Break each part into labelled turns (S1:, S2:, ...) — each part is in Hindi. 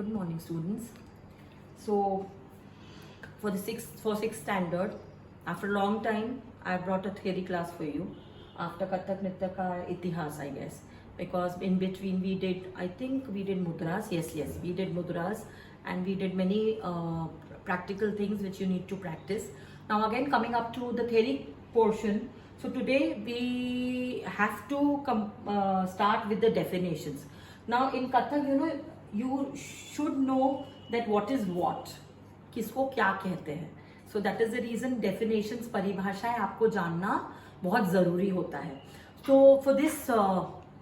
S1: Good morning, students. So, for sixth standard, after a long time, I brought a theory class for you. After Kathak Nritya ka itihas, I guess, because in between we did, I think we did mudras. Yes, we did mudras, and we did many practical things which you need to practice. Now again, coming up to the theory portion. So today we have to start with the definitions. Now in Kathak, you should know that what is what, किसको क्या कहते हैं. So that is the reason definitions, परिभाषाएं आपको जानना बहुत जरूरी होता है. So for this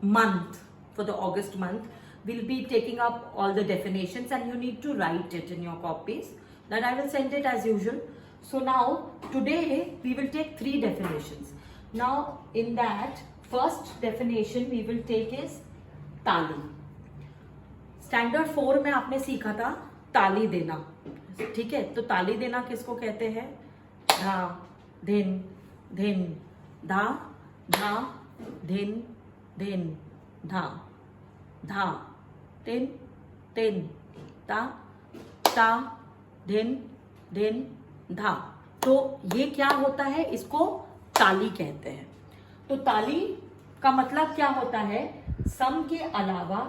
S1: month, for the August month, we'll be taking up all the definitions and you need to write it in your copies. Then I will send it as usual. So now today we will take 3 definitions. Now in that first definition we will take is ताली. स्टैंडर्ड 4 में आपने सीखा था ताली देना, ठीक है. तो ताली देना किसको कहते हैं? धा धिन धिन धा, धा धिन धिन धा, धा तिन तिन ता, ता धिन धिन धा. तो ये क्या होता है? इसको ताली कहते हैं. तो ताली का मतलब क्या होता है? सम के अलावा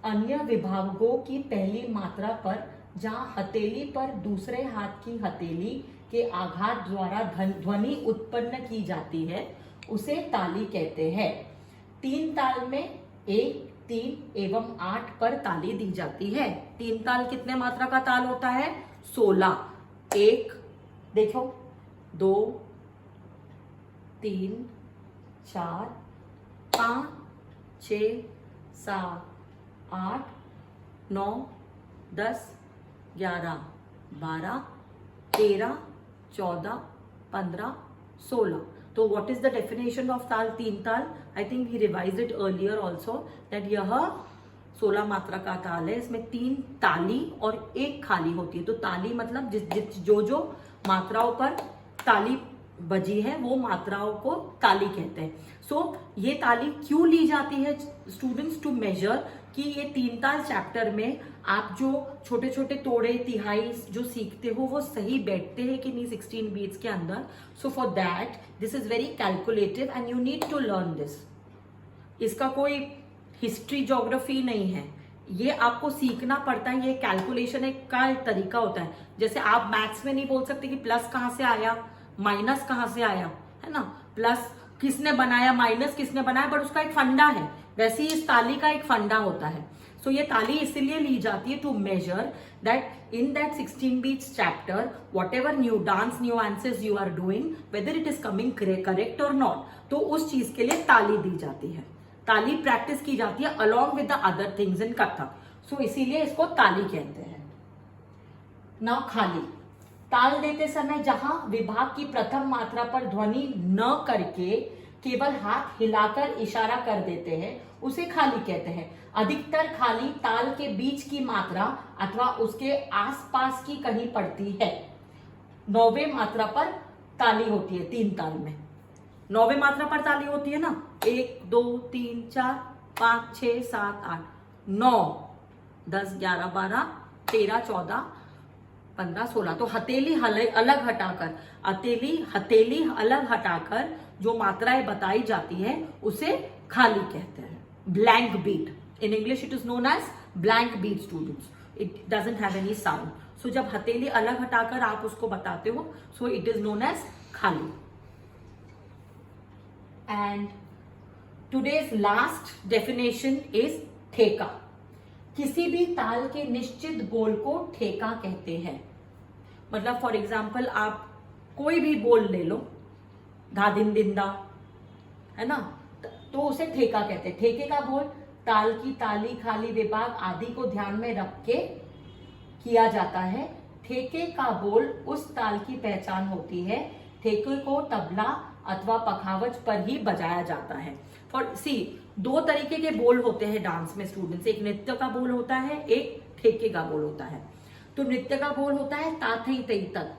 S1: अन्य विभागों की पहली मात्रा पर जहां हथेली पर दूसरे हाथ की हथेली के आघात द्वारा ध्वनि उत्पन्न की जाती है उसे ताली कहते हैं. 3 ताल में 1, 3 एवं 8 पर ताली दी जाती है. 3 ताल कितने मात्रा का ताल होता है? 16. 1 देखो, 2 3 4 5 6 7 8 9 10 11 12 13 14 15 16. तो what is the definition of taal? 3 taal. I think we revise it earlier also that यह 16 मात्रा का ताल है. इसमें 3 ताली और 1 खाली होती है. तो ताली मतलब जो मात्राओं पर ताली बजी है वो मात्राओं को ताली कहते हैं. सो ये ताली क्यों ली जाती है स्टूडेंट्स? टू मेजर कि ये 3 ताल चैप्टर में आप जो छोटे छोटे तोड़े तिहाई जो सीखते हो वो सही बैठते हैं कि नहीं 16 बीट्स के अंदर. So for that this is very calculative and you need to learn this. इसका कोई हिस्ट्री ज्योग्राफी नहीं है, ये आपको सीखना पड़ता है. ये कैलकुलेशन का एक तरीका होता है. जैसे आप मैथ्स में नहीं बोल सकते कि प्लस कहां से आया, माइनस कहां से आया, है ना. प्लस किसने बनाया, माइनस किसने बनाया, बट उसका एक फंडा है. वैसे ही इस ताली का एक फंडा होता है. सो ये ताली इसीलिए ली जाती है to measure that in that 16 beats chapter whatever new dance nuances you are doing whether it is coming correct और नॉट. तो उस चीज के लिए ताली दी जाती है. ताली प्रैक्टिस की जाती है along with the other things in Kathak. So इसीलिए इसको ताली कहते हैं. नाउ खाली. ताल देते समय जहां विभाग की प्रथम मात्रा पर ध्वनि न करके केवल हाथ हिलाकर इशारा कर देते हैं उसे खाली कहते हैं. अधिकतर खाली ताल के बीच की मात्रा अथवा उसके आसपास की कहीं पड़ती है. 9वें मात्रा पर ताली होती है. 3 ताल में 9वें मात्रा पर ताली होती है ना. 1 2 3 4 5 6 7 8 9 10 11 12 13 14 15 16. तो हथेली अलग हटाकर जो मात्राएं बताई जाती है उसे खाली कहते हैं. Blank beat. In English it is known as blank beat students. It doesn't have any sound. So जब हथेली अलग हटाकर आप उसको बताते हो so it is known as khali. And today's last definition is theka. किसी भी ताल के निश्चित बोल को ठेका कहते हैं. मतलब फॉर एग्जाम्पल आप कोई भी बोल ले लो, धा दिन दिंदा, है ना, तो उसे ठेका कहते हैं. ठेके का बोल ताल की ताली खाली विभाग आदि को ध्यान में रख के किया जाता है. ठेके का बोल उस ताल की पहचान होती है. ठेके को तबला अथवा पखावज पर ही बजाया जाता है. फॉर सी 2 तरीके के बोल होते हैं डांस में स्टूडेंट्स. एक नृत्य का बोल होता है, एक ठेके का बोल होता है. तो नृत्य का बोल होता है ता थई तई तक,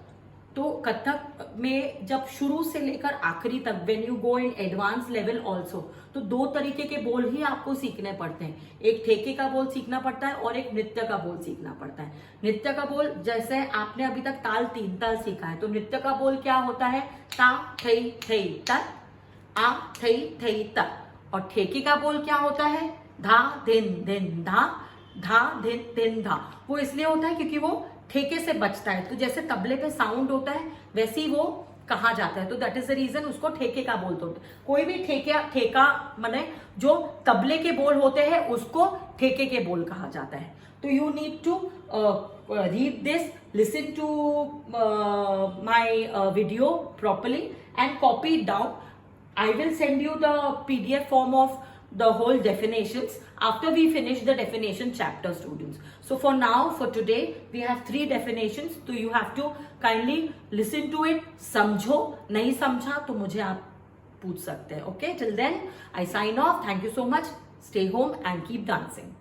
S1: तो कथक में जब शुरू से लेकर आखिरी तक, when you go in advance level also, तो 2 तरीके के बोल ही आपको सीखने पड़ते हैं। एक ठेके का बोल सीखना पड़ता है और एक नृत्य का बोल सीखना पड़ता है। नृत्य का बोल, जैसे आपने अभी तक ताल 3 ताल सीखा है, तो नृत्य का बोल क्या होता है, ता थई थई तक, आ थई थई तक। और ठेके का बोल क्या होता है, धा धिन धिन धा, धा धिन धिन धा। वो इसलिए होता है क्योंकि वो ठेके से बचता है, तो जैसे तबले पे साउंड होता है वैसे ही वो कहा जाता है, तो दैट इज द रीजन उसको ठेके का बोल होता है। कोई भी ठेका माने जो तबले के बोल होते हैं उसको ठेके के बोल कहा जाता है। तो you need to read this, listen to my video properly and copy it down. I will send you the PDF form of the whole definitions after we finish the definition chapter, students. So for now, for today, we have 3 definitions. So you have to kindly listen to it. समझो, नहीं समझा तो मुझे आप पूछ सकते हैं. Okay, till then, I sign off. Thank you so much. Stay home and keep dancing.